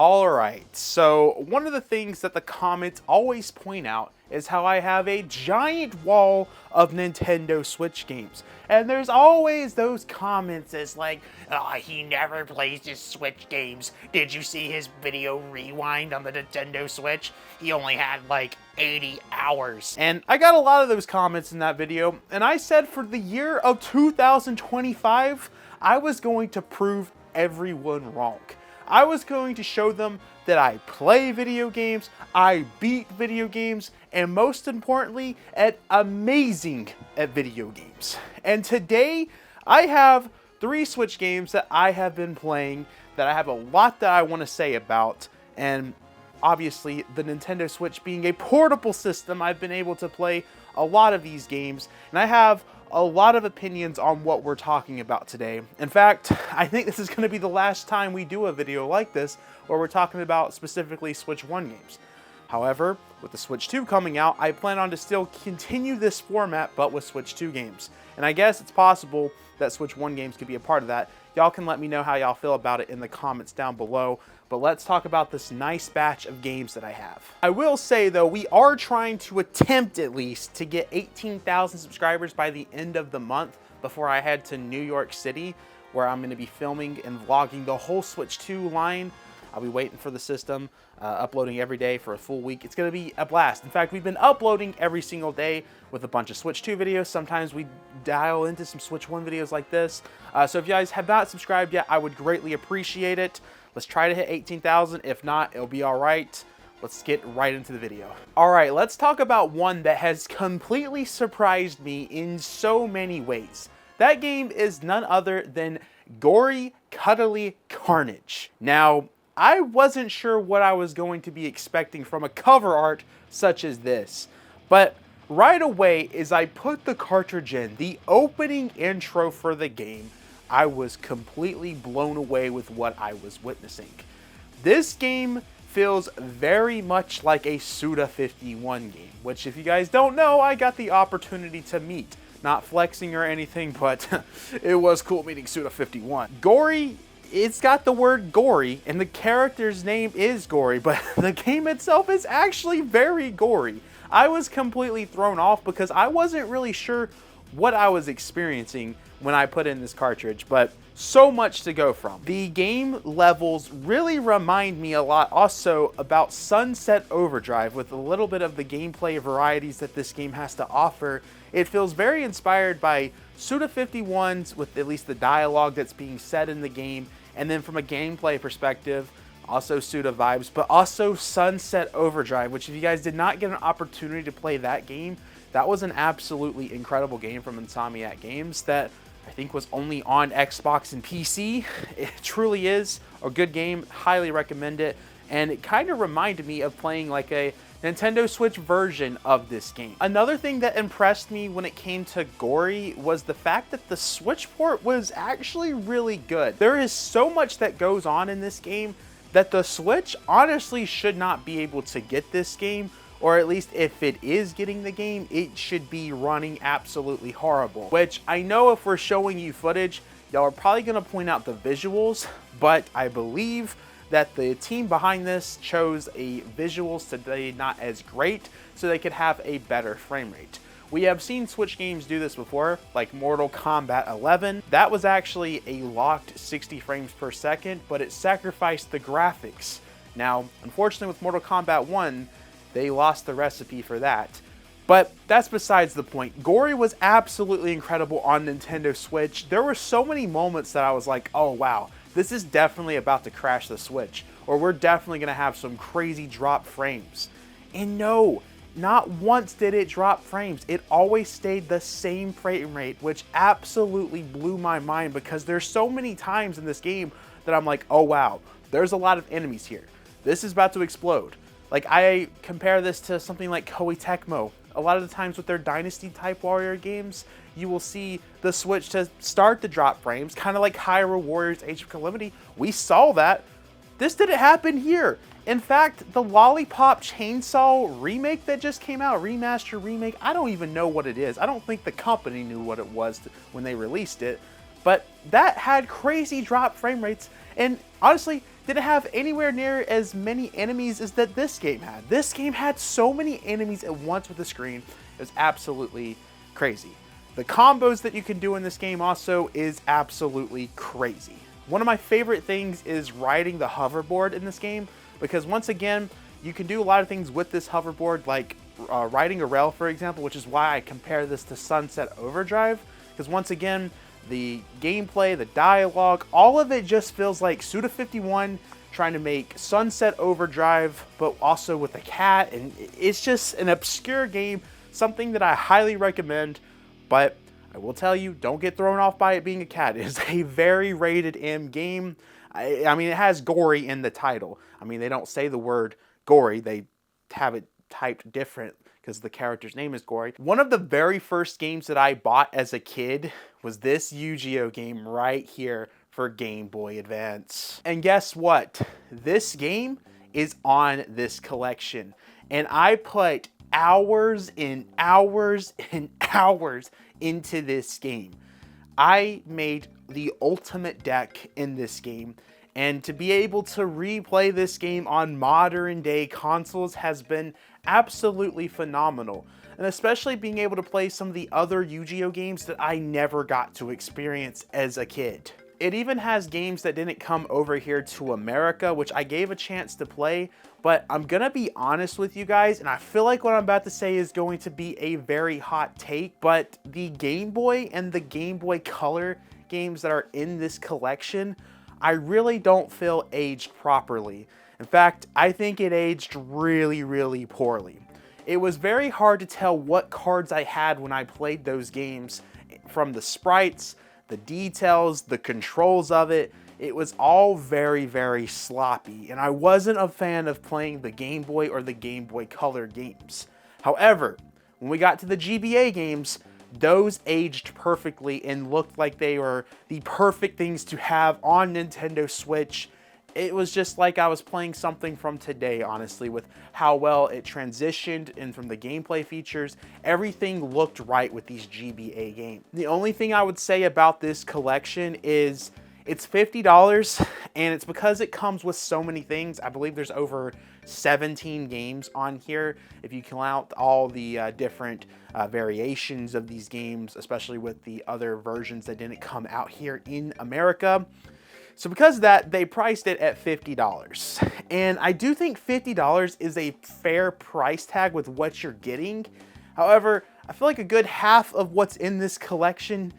Alright, so one of the things that the comments always point out is how I have a giant wall of Nintendo Switch games. And there's always those comments as like, oh, he never plays his Switch games. Did you see his video rewind on the Nintendo Switch? He only had like 80 hours. And I got a lot of those comments in that video, and I said for the year of 2025, I was going to prove everyone wrong. I was going to show them that I play video games, I beat video games, and most importantly, amazing at video games. And today, I have 3 Switch games that I have been playing that I have a lot that I want to say about. And obviously, the Nintendo Switch being a portable system, I've been able to play a lot of these games, and I have a lot of opinions on what we're talking about today. In fact, I think this is going to be the last time we do a video like this where we're talking about specifically Switch 1 games. However, with the Switch 2 coming out, I plan on to still continue this format, but with Switch 2 games. And I guess it's possible that Switch 1 games could be a part of that. Y'all can let me know how y'all feel about it in the comments down below. But let's talk about this nice batch of games that I have. I will say though, we are trying to attempt at least to get 18,000 subscribers by the end of the month before I head to New York City, where I'm going to be filming and vlogging the whole Switch 2 line. I'll be waiting for the system, uploading every day for a full week. It's going to be a blast. In fact, we've been uploading every single day with a bunch of Switch 2 videos. Sometimes we dial into some Switch 1 videos like this. So if you guys have not subscribed yet, I would greatly appreciate it. Let's try to hit 18,000. If not, it'll be all right. Let's get right into the video. All right, let's talk about one that has completely surprised me in so many ways. That game is none other than Gori, Cuddly, Carnage. Now, I wasn't sure what I was going to be expecting from a cover art such as this, but right away as I put the cartridge in, the opening intro for the game, I was completely blown away with what I was witnessing. This game feels very much like a Suda51 game, which if you guys don't know, I got the opportunity to meet. Not flexing or anything, but it was cool meeting Suda51. Gori, it's got the word gory, and the character's name is Gory, but the game itself is actually very gory. I was completely thrown off because I wasn't really sure what I was experiencing when I put in this cartridge, but so much to go from. The game levels really remind me a lot also about Sunset Overdrive with a little bit of the gameplay varieties that this game has to offer. It feels very inspired by Suda51's with at least the dialogue that's being said in the game, and then from a gameplay perspective, also Suda vibes, but also Sunset Overdrive, which if you guys did not get an opportunity to play that game, that was an absolutely incredible game from Insomniac Games that I think was only on Xbox and PC. It truly is a good game, highly recommend it, and it kind of reminded me of playing like a Nintendo Switch version of this game. Another thing that impressed me when it came to Gori was the fact that the Switch port was actually really good. There is so much that goes on in this game that the Switch honestly should not be able to get this game, or at least if it is getting the game, it should be running absolutely horrible. Which I know if we're showing you footage, y'all are probably gonna point out the visuals, but I believe that the team behind this chose a visuals today not as great, so they could have a better frame rate. We have seen Switch games do this before, like Mortal Kombat 11. That was actually a locked 60 frames per second, but it sacrificed the graphics. Now, unfortunately with Mortal Kombat 1, they lost the recipe for that. But that's besides the point. Gori was absolutely incredible on Nintendo Switch. There were so many moments that I was like, oh wow, this is definitely about to crash the Switch, or we're definitely gonna have some crazy drop frames. And no, not once did it drop frames. It always stayed the same frame rate, which absolutely blew my mind because there's so many times in this game that I'm like, oh wow, there's a lot of enemies here. This is about to explode. Like, I compare this to something like Koei Tecmo. A lot of the times with their Dynasty type Warrior games, you will see the Switch to start the drop frames, kind of like Hyrule Warriors Age of Calamity. We saw that. This didn't happen here. In fact, the Lollipop Chainsaw remake that just came out, remaster, remake, I don't even know what it is. I don't think the company knew what it was when they released it, but that had crazy drop frame rates, and honestly, didn't have anywhere near as many enemies as that this game had. This game had so many enemies at once with the screen. It was absolutely crazy. The combos that you can do in this game also is absolutely crazy. One of my favorite things is riding the hoverboard in this game, because once again, you can do a lot of things with this hoverboard, like riding a rail, for example, which is why I compare this to Sunset Overdrive, because once again, the gameplay, the dialogue, all of it just feels like Suda51 trying to make Sunset Overdrive, but also with a cat, and it's just an obscure game, something that I highly recommend, but I will tell you, don't get thrown off by it being a cat. It is a very rated M game. I mean, it has Gory in the title. I mean, they don't say the word Gory, they have it typed different because the character's name is Gory. One of the very first games that I bought as a kid was this YuGiOh game right here for Game Boy Advance. And guess what? This game is on this collection. And I put hours and hours and hours into this game. I made the ultimate deck in this game, and to be able to replay this game on modern day consoles has been absolutely phenomenal. And especially being able to play some of the other YuGiOh games that I never got to experience as a kid. It even has games that didn't come over here to America, which I gave a chance to play, but I'm gonna be honest with you guys, and I feel like what I'm about to say is going to be a very hot take, but the Game Boy and the Game Boy Color games that are in this collection, I really don't feel aged properly. In fact, I think it aged really, really poorly. It was very hard to tell what cards I had when I played those games, from the sprites, the details, the controls of it. It was all very, very sloppy, and I wasn't a fan of playing the Game Boy or the Game Boy Color games. However, when we got to the GBA games, those aged perfectly and looked like they were the perfect things to have on Nintendo Switch. It was just like I was playing something from today, honestly, with how well it transitioned, and from the gameplay features, everything looked right with these GBA games. The only thing I would say about this collection is it's $50, and it's because it comes with so many things. I believe there's over 17 games on here, if you count all the different variations of these games, especially with the other versions that didn't come out here in America. So because of that, they priced it at $50. And I do think $50 is a fair price tag with what you're getting. However, I feel like a good half of what's in this collection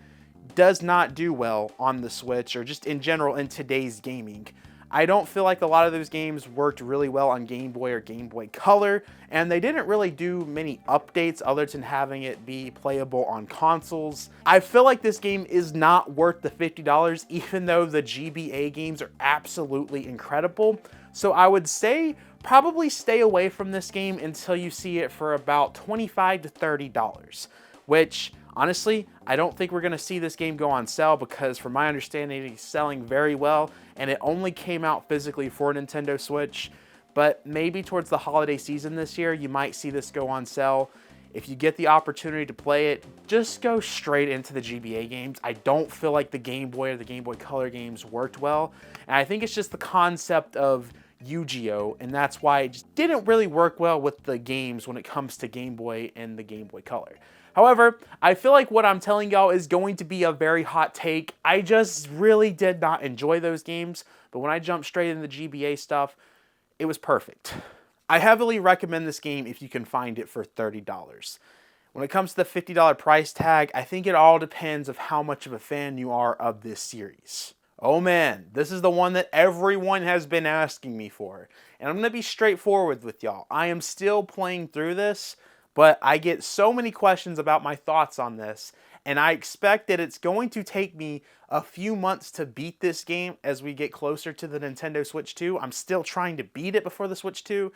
does not do well on the Switch, or just in general in today's gaming. I don't feel like a lot of those games worked really well on Game Boy or Game Boy Color, and they didn't really do many updates other than having it be playable on consoles. I feel like this game is not worth the $50, even though the GBA games are absolutely incredible. So I would say probably stay away from this game until you see it for about $25 to $30, which honestly, I don't think we're going to see this game go on sale, because from my understanding, it's selling very well, and it only came out physically for Nintendo Switch. But maybe towards the holiday season this year, you might see this go on sale. If you get the opportunity to play it, just go straight into the GBA games. I don't feel like the Game Boy or the Game Boy Color games worked well, and I think it's just the concept of YuGiOh, and that's why it just didn't really work well with the games when it comes to Game Boy and the Game Boy Color. However, I feel like what I'm telling y'all is going to be a very hot take. I just really did not enjoy those games, but when I jumped straight into the GBA stuff, it was perfect. I heavily recommend this game if you can find it for $30. When it comes to the $50 price tag, I think it all depends of how much of a fan you are of this series. Oh man, this is the one that everyone has been asking me for, and I'm going to be straightforward with y'all. I am still playing through this, but I get so many questions about my thoughts on this, and I expect that it's going to take me a few months to beat this game as we get closer to the Nintendo Switch 2. I'm still trying to beat it before the Switch 2.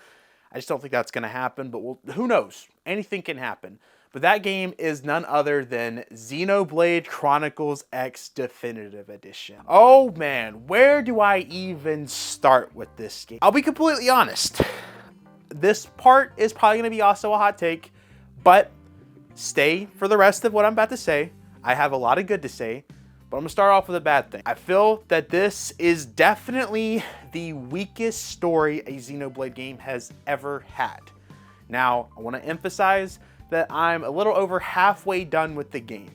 I just don't think that's going to happen, but who knows? Anything can happen. But that game is none other than Xenoblade Chronicles X Definitive Edition. Oh man, where do I even start with this game? I'll be completely honest. This part is probably going to be also a hot take, but stay for the rest of what I'm about to say. I have a lot of good to say, But I'm gonna start off with a bad thing. I feel that this is definitely the weakest story a Xenoblade game has ever had. Now, I want to emphasize that I'm a little over halfway done with the game.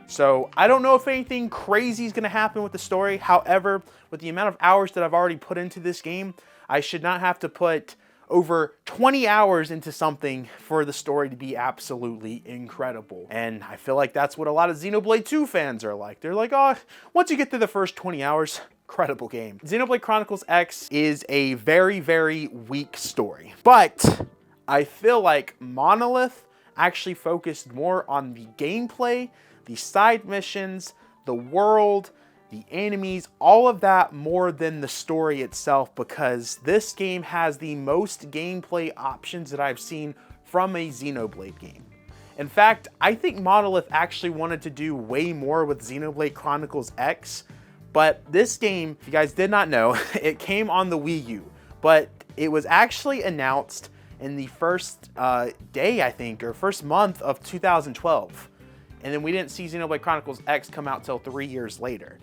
So I don't know if anything crazy is going to happen with the story. However, with the amount of hours that I've already put into this game, I should not have to put over 20 hours into something for the story to be absolutely incredible. And I feel like that's what a lot of Xenoblade 2 fans are like. They're like, oh, once you get through the first 20 hours, incredible game. Xenoblade Chronicles X is a very, very weak story. But I feel like Monolith actually focused more on the gameplay, the side missions, the world, the enemies, all of that more than the story itself, because this game has the most gameplay options that I've seen from a Xenoblade game. In fact, I think Monolith actually wanted to do way more with Xenoblade Chronicles X, but this game, if you guys did not know, it came on the Wii U, but it was actually announced in the first day, I think, or first month of 2012. And then we didn't see Xenoblade Chronicles X come out till 3 years later.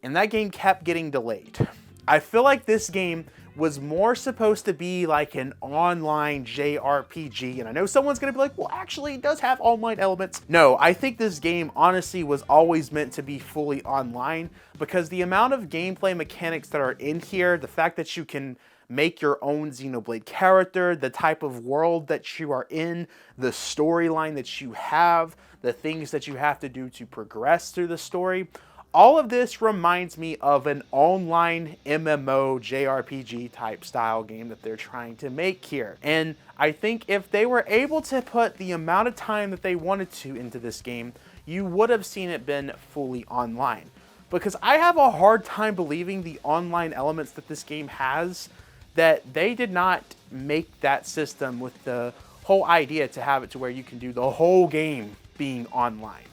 And that game kept getting delayed. I feel like this game was more supposed to be like an online JRPG. And I know someone's gonna be like, well, actually it does have online elements. No, I think this game honestly was always meant to be fully online, because the amount of gameplay mechanics that are in here, the fact that you can make your own Xenoblade character, the type of world that you are in, the storyline that you have, the things that you have to do to progress through the story. All of this reminds me of an online MMO JRPG type style game that they're trying to make here. And I think if they were able to put the amount of time that they wanted to into this game, you would have seen it been fully online. Because I have a hard time believing the online elements that this game has, that they did not make that system with the whole idea to have it to where you can do the whole game being online.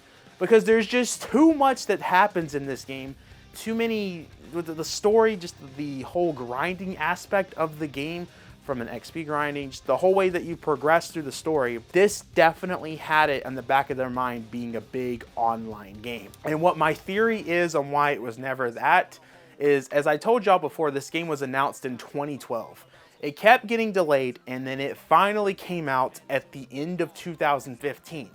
Because there's just too much that happens in this game, too many, with the story, just the whole grinding aspect of the game, from an XP grinding, just the whole way that you progress through the story. This definitely had it in the back of their mind being a big online game. And what my theory is on why it was never that is, as I told y'all before, this game was announced in 2012. It kept getting delayed, and then it finally came out at the end of 2015.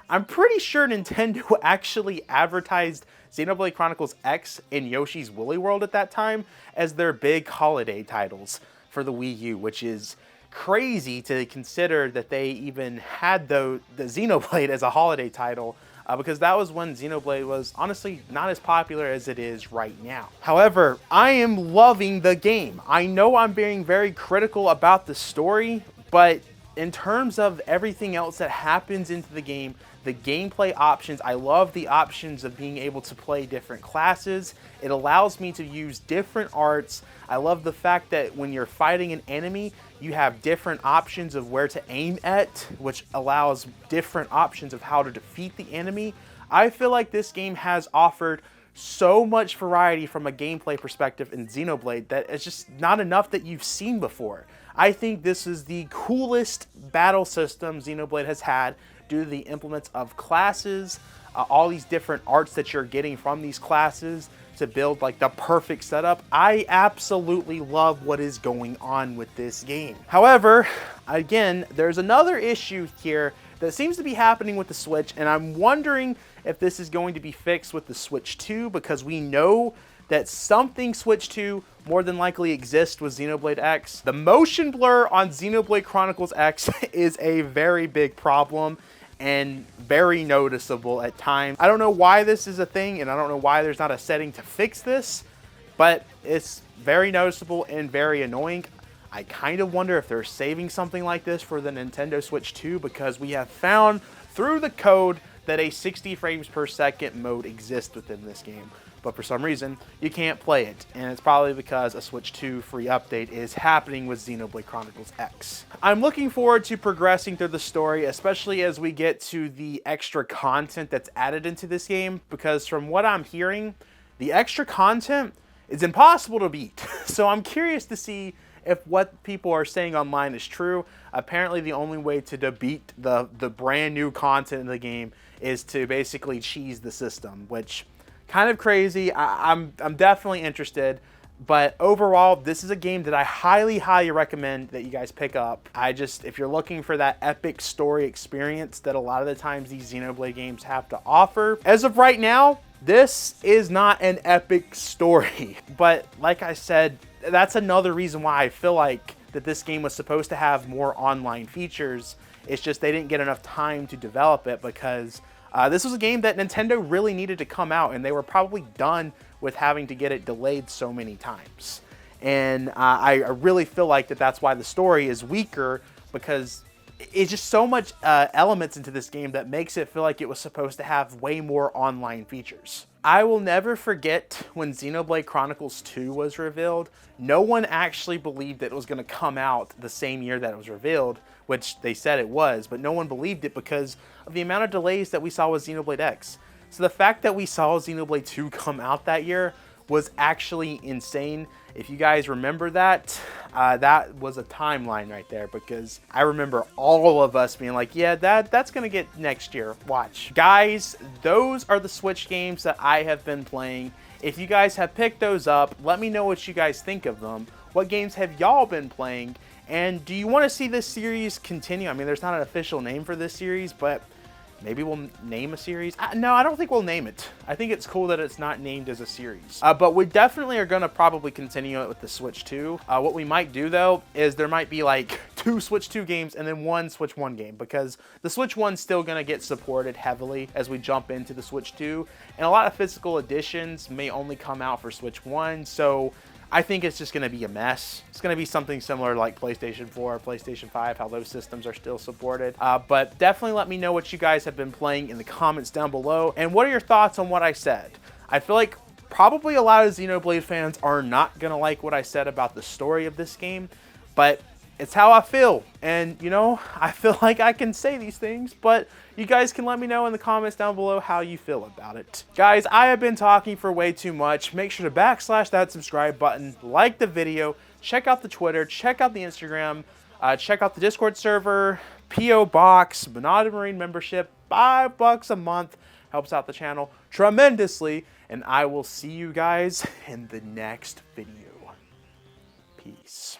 I'm pretty sure Nintendo actually advertised Xenoblade Chronicles X and Yoshi's Woolly World at that time as their big holiday titles for the Wii U, which is crazy to consider that they even had the Xenoblade as a holiday title, because that was when Xenoblade was honestly not as popular as it is right now. However, I am loving the game. I know I'm being very critical about the story, but in terms of everything else that happens into the game, the gameplay options, I love the options of being able to play different classes. It allows me to use different arts. I love the fact that when you're fighting an enemy, you have different options of where to aim at, which allows different options of how to defeat the enemy. I feel like this game has offered so much variety from a gameplay perspective in Xenoblade that it's just not enough that you've seen before. I think this is the coolest battle system Xenoblade has had, due to the implements of classes, all these different arts that you're getting from these classes to build like the perfect setup. I absolutely love what is going on with this game. However, again, there's another issue here that seems to be happening with the Switch, and I'm wondering if this is going to be fixed with the Switch 2, because we know that something Switch 2 more than likely exists with Xenoblade X. The motion blur on Xenoblade Chronicles X is a very big problem and very noticeable at times. I don't know why this is a thing, and I don't know why there's not a setting to fix this, but it's very noticeable and very annoying. I kind of wonder if they're saving something like this for the Nintendo Switch 2, because we have found through the code that a 60 frames per second mode exists within this game. But for some reason, you can't play it, and it's probably because a Switch 2 free update is happening with Xenoblade Chronicles X. I'm looking forward to progressing through the story, especially as we get to the extra content that's added into this game, because from what I'm hearing, the extra content is impossible to beat. So I'm curious to see if what people are saying online is true. Apparently the only way to beat the brand new content in the game is to basically cheese the system, which kind of crazy. I'm definitely interested. But overall, this is a game that I highly recommend that you guys pick up. If you're looking for that epic story experience that a lot of the times these Xenoblade games have to offer, as of right now, this is not an epic story. But like I said, that's another reason why I feel like that this game was supposed to have more online features. It's just they didn't get enough time to develop it because this was a game that Nintendo really needed to come out, and they were probably done with having to get it delayed so many times. And I really feel like that's why the story is weaker, because it's just so much elements into this game that makes it feel like it was supposed to have way more online features. I will never forget when Xenoblade Chronicles 2 was revealed. No one actually believed that it was going to come out the same year that it was revealed, which they said it was, but no one believed it because of the amount of delays that we saw with Xenoblade X. So the fact that we saw Xenoblade 2 come out that year was actually insane. If you guys remember that, that was a timeline right there, because I remember all of us being like, yeah, that's gonna get next year, watch. Guys, those are the Switch games that I have been playing. If you guys have picked those up, let me know what you guys think of them. What games have y'all been playing? And do you want to see this series continue? I mean, there's not an official name for this series, but maybe we'll name a series. No, I don't think we'll name it. I think it's cool that it's not named as a series. But we definitely are going to probably continue it with the Switch 2. What we might do, though, is there might be like 2 Switch 2 games and then 1 Switch 1 game, because the Switch 1's still going to get supported heavily as we jump into the Switch 2. And a lot of physical editions may only come out for Switch 1, so I think it's just going to be a mess. It's going to be something similar like PlayStation 4, PlayStation 5, how those systems are still supported. But definitely let me know what you guys have been playing in the comments down below. And what are your thoughts on what I said? I feel like probably a lot of Xenoblade fans are not going to like what I said about the story of this game, but it's how I feel. And, you know, I feel like I can say these things, but you guys can let me know in the comments down below how you feel about it. Guys, I have been talking for way too much. Make sure to backslash that subscribe button, like the video, check out the Twitter, check out the Instagram, check out the Discord server, P.O. Box, Monado Marine membership, $5 a month. Helps out the channel tremendously. And I will see you guys in the next video. Peace.